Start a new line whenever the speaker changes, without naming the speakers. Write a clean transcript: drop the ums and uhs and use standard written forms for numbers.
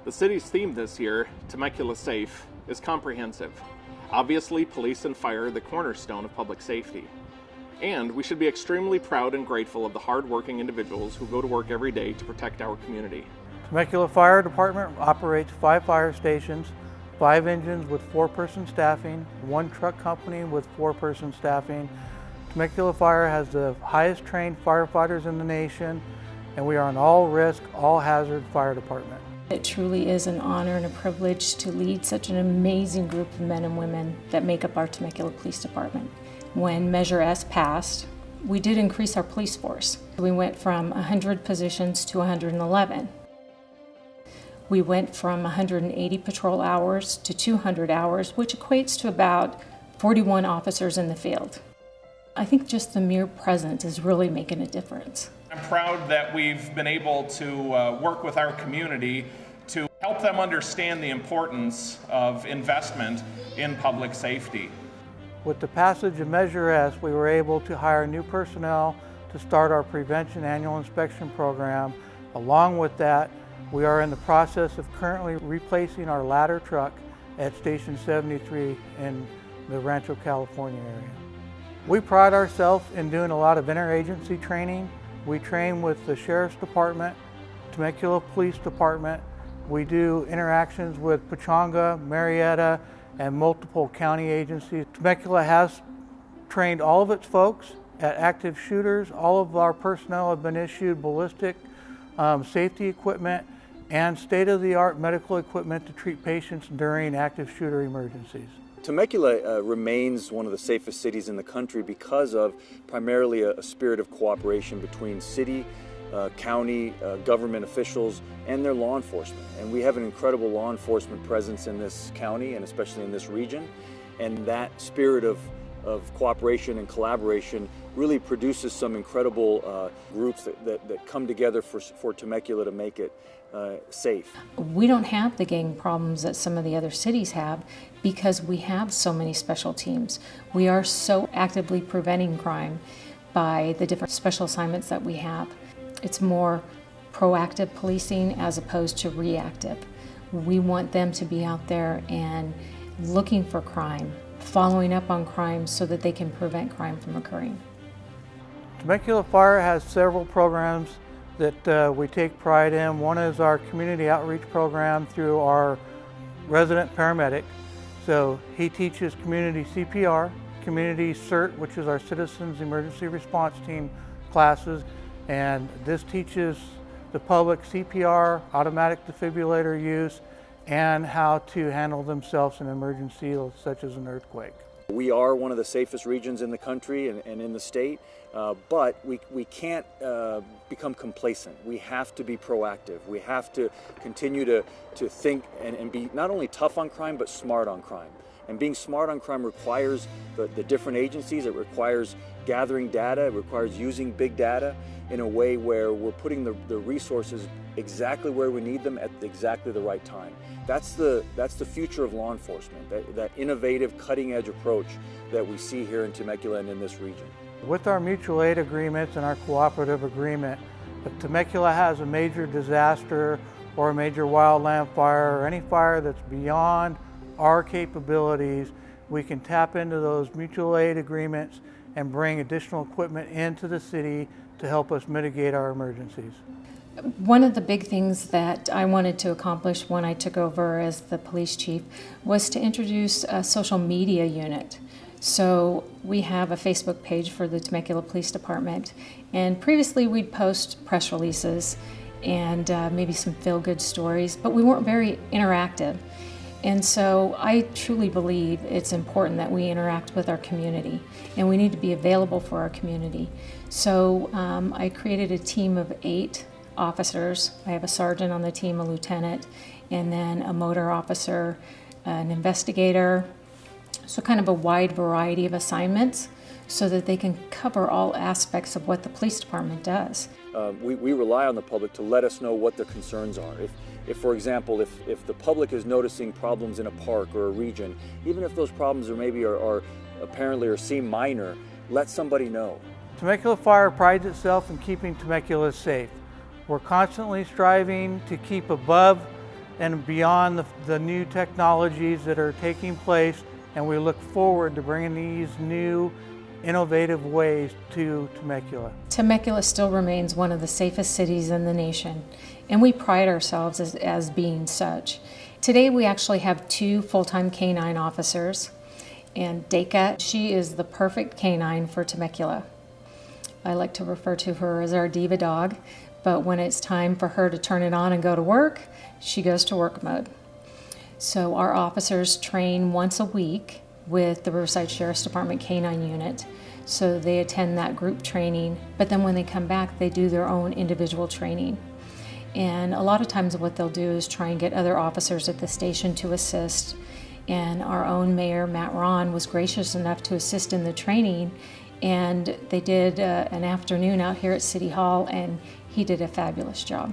The city's theme this year, Temecula Safe, is comprehensive. Obviously, police and fire are the cornerstone of public safety. And we should be extremely proud and grateful of the hard-working individuals who go to work every day to protect our community.
Temecula Fire Department operates 5 fire stations, 5 engines with 4-person staffing, 1 truck company with 4-person staffing. Temecula Fire has the highest trained firefighters in the nation, and we are an all-risk, all-hazard fire department.
It truly is an honor and a privilege to lead such an amazing group of men and women that make up our Temecula Police Department. When Measure S passed, we did increase our police force. We went from 100 positions to 111. We went from 180 patrol hours to 200 hours, which equates to about 41 officers in the field. I think just the mere presence is really making a difference.
I'm proud that we've been able to work with our community to help them understand the importance of investment in public safety.
With the passage of Measure S, we were able to hire new personnel to start our prevention annual inspection program. Along with that, we are in the process of currently replacing our ladder truck at Station 73 in the Rancho California area. We pride ourselves in doing a lot of interagency training. We train with the Sheriff's Department, Temecula Police Department. We do interactions with Pechanga, Marietta, and multiple county agencies. Temecula has trained all of its folks at active shooters. All of our personnel have been issued ballistic safety equipment and state-of-the-art medical equipment to treat patients during active shooter emergencies.
Temecula remains one of the safest cities in the country because of primarily a spirit of cooperation between city, county, government officials, and their law enforcement. And we have an incredible law enforcement presence in this county and especially in this region. And that spirit of cooperation and collaboration really produces some incredible groups that come together for Temecula to make it safe.
We don't have the gang problems that some of the other cities have because we have so many special teams. We are so actively preventing crime by the different special assignments that we have. It's more proactive policing as opposed to reactive. We want them to be out there and looking for crime, following up on crime so that they can prevent crime from occurring.
Temecula Fire has several programs that we take pride in. One is our community outreach program through our resident paramedic. So he teaches community CPR, community CERT, which is our Citizens Emergency Response Team classes, and this teaches the public CPR, automatic defibrillator use, and how to handle themselves in an emergency such as an earthquake.
We are one of the safest regions in the country and in the state, but we can't become complacent. We have to be proactive. We have to continue to think and be not only tough on crime, but smart on crime. And being smart on crime requires the different agencies. It requires gathering data. It requires using big data in a way where we're putting the resources exactly where we need them at exactly the right time. That's the future of law enforcement, that innovative, cutting-edge approach that we see here in Temecula and in this region.
With our mutual aid agreements and our cooperative agreement, if Temecula has a major disaster or a major wildland fire or any fire that's beyond our capabilities, we can tap into those mutual aid agreements and bring additional equipment into the city to help us mitigate our emergencies.
One of the big things that I wanted to accomplish when I took over as the police chief was to introduce a social media unit. So we have a Facebook page for the Temecula Police Department, and previously we'd post press releases and maybe some feel-good stories, but we weren't very interactive. And so I truly believe it's important that we interact with our community, and we need to be available for our community. So I created a team of 8 officers. I have a sergeant on the team, a lieutenant, and then a motor officer, an investigator, so kind of a wide variety of assignments so that they can cover all aspects of what the police department does.
We rely on the public to let us know what their concerns are. If for example, if the public is noticing problems in a park or a region, even if those problems are apparently or seem minor, let somebody know.
Temecula Fire prides itself in keeping Temecula safe. We're constantly striving to keep above and beyond the new technologies that are taking place, and we look forward to bringing these new innovative ways to Temecula.
Temecula still remains one of the safest cities in the nation, and we pride ourselves as being such. Today we actually have 2 full-time canine officers, and Deka, she is the perfect canine for Temecula. I like to refer to her as our diva dog, but when it's time for her to turn it on and go to work, she goes to work mode. So our officers train once a week with the Riverside Sheriff's Department Canine Unit. So they attend that group training, but then when they come back, they do their own individual training. And a lot of times what they'll do is try and get other officers at the station to assist. And our own mayor, Matt Ron, was gracious enough to assist in the training. And they did an afternoon out here at City Hall, and he did a fabulous job.